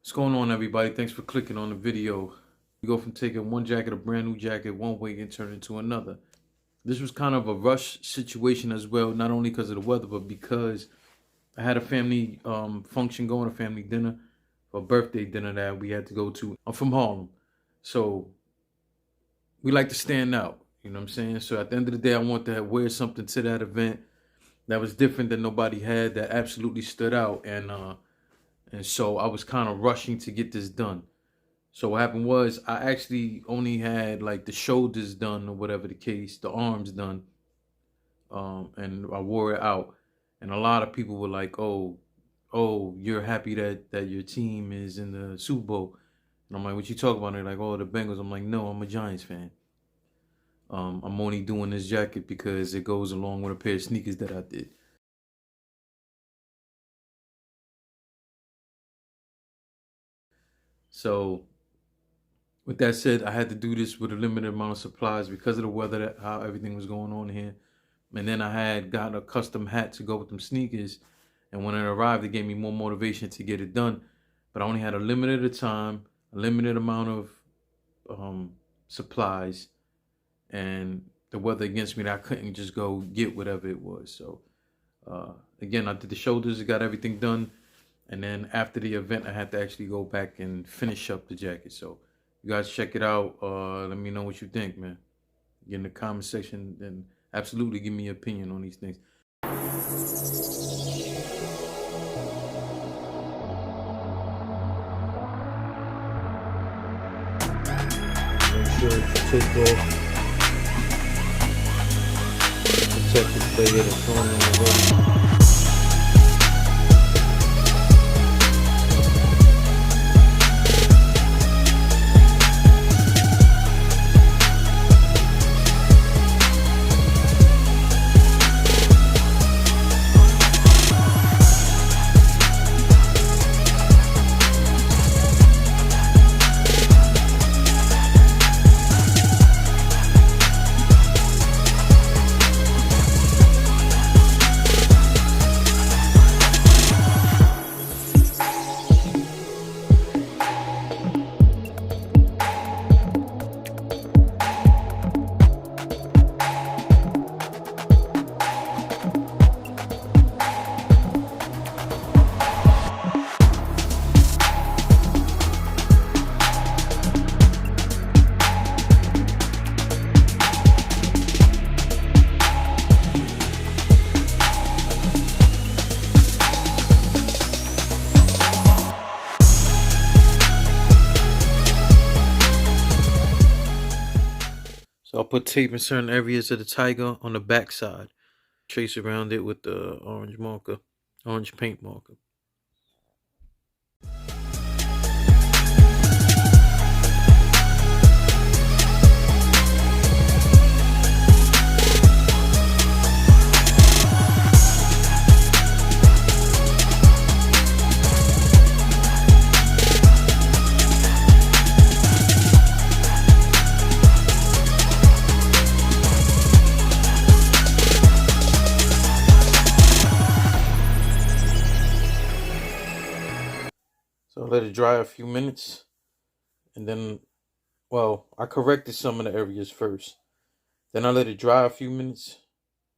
What's going on, everybody? Thanks for clicking on the video. We go from taking one jacket, a brand new jacket, one week and turn it into another. This was kind of a rush situation as well, not only because of the weather, but because I had a family function going, a family dinner, a birthday dinner that we had to go to. I'm from Harlem, so we like to stand out. You know what I'm saying? So at the end of the day, I want to wear something to that event that was different that nobody had, that absolutely stood out, and so I was kind of rushing to get this done. So what happened was I actually only had like the shoulders done or whatever the case, the arms done, and I wore it out. And a lot of people were like, "Oh, you're happy that your team is in the Super Bowl." And I'm like, "What you talking about?" And they're like, "Oh, the Bengals." I'm like, "No, I'm a Giants fan. I'm only doing this jacket because it goes along with a pair of sneakers that I did." So with that said, I had to do this with a limited amount of supplies because of the weather, that how everything was going on here. And then I had gotten a custom hat to go with them sneakers. And when it arrived, it gave me more motivation to get it done. But I only had a limited time, a limited amount of supplies, and the weather against me that I couldn't just go get whatever it was. So again, I did the shoulders, got everything done. And then after the event, I had to actually go back and finish up the jacket. So you guys check it out. Let me know what you think, man. Get in the comment section and absolutely give me your opinion on these things. Make sure to take off, protect the player that's throwing on the road. So I'll put tape in certain areas of the tiger on the back side. Trace around it with the orange marker, orange paint marker. So I let it dry a few minutes, and then, well, I corrected some of the areas first. Then I let it dry a few minutes,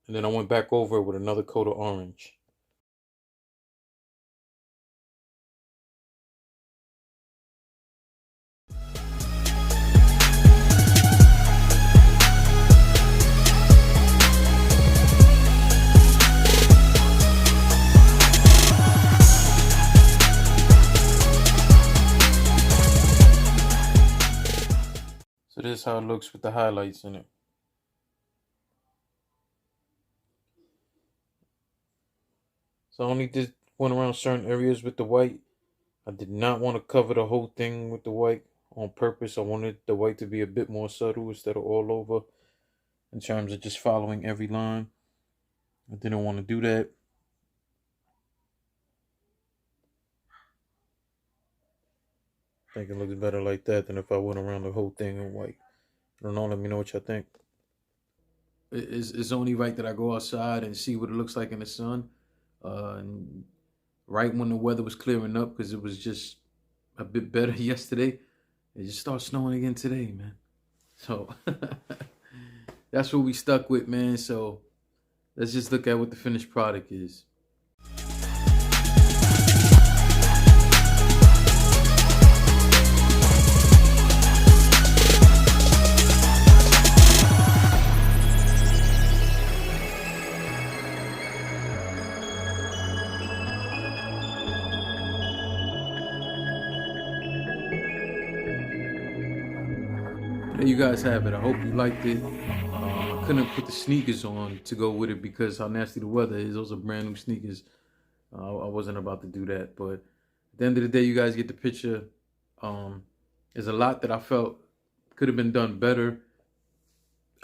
and then I went back over it with another coat of orange. So this is how it looks with the highlights in it. So I only did went around certain areas with the white. I did not want to cover the whole thing with the white on purpose. I wanted the white to be a bit more subtle instead of all over in terms of just following every line. I didn't want to do that. I think it looks better like that than if I went around the whole thing in white. I don't know. Let me know what y'all think. It's only right that I go outside and see what it looks like in the sun. And right when the weather was clearing up, because it was just a bit better yesterday. It just started snowing again today, man. So that's what we stuck with, man. So let's just look at what the finished product is. There you guys have it. I hope you liked it. I couldn't put the sneakers on to go with it because how nasty the weather is. Those are brand new sneakers. I wasn't about to do that. But at the end of the day, you guys get the picture. There's a lot that I felt could have been done better.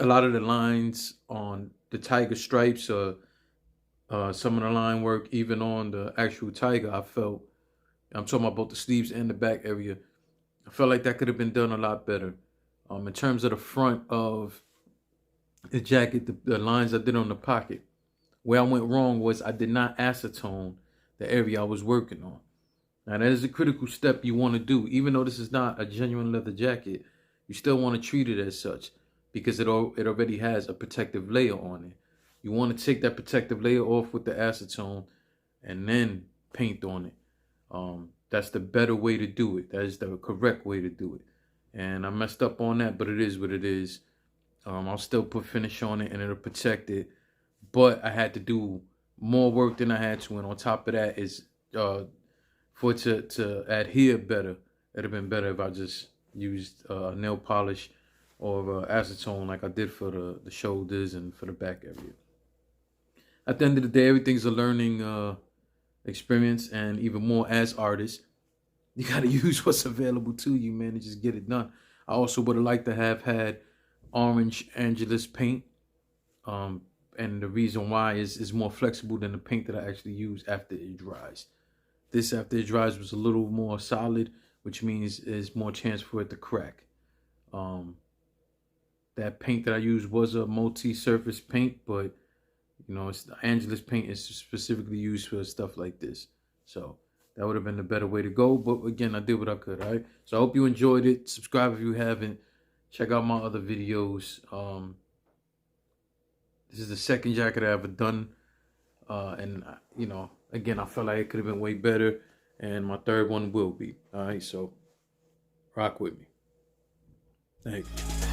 A lot of the lines on the tiger stripes, some of the line work, even on the actual tiger, I felt, I'm talking about both the sleeves and the back area, I felt like that could have been done a lot better. In terms of the front of the jacket, the lines I did on the pocket, where I went wrong was I did not acetone the area I was working on. Now that is a critical step you want to do. Even though this is not a genuine leather jacket, you still want to treat it as such because it already has a protective layer on it. You want to take that protective layer off with the acetone and then paint on it. That's the better way to do it. That is the correct way to do it. And I messed up on that, but it is what it is. I'll still put finish on it and it'll protect it. But I had to do more work than I had to. And on top of that is for it to adhere better. It'd have been better if I just used nail polish or acetone like I did for the shoulders and for the back area. At the end of the day, everything's a learning experience, and even more as artists. You got to use what's available to you, man, and just get it done. I also would have liked to have had orange Angelus paint. And the reason why is more flexible than the paint that I actually use after it dries. This, after it dries, was a little more solid, which means there's more chance for it to crack. That paint that I used was a multi-surface paint, but, you know, it's Angelus paint is specifically used for stuff like this. So that would have been the better way to go. But again, I did what I could, all right? So I hope you enjoyed it. Subscribe if you haven't. Check out my other videos. This is the second jacket I ever done. And, you know, again, I felt like it could have been way better. And my third one will be. All right, so rock with me. Thank you.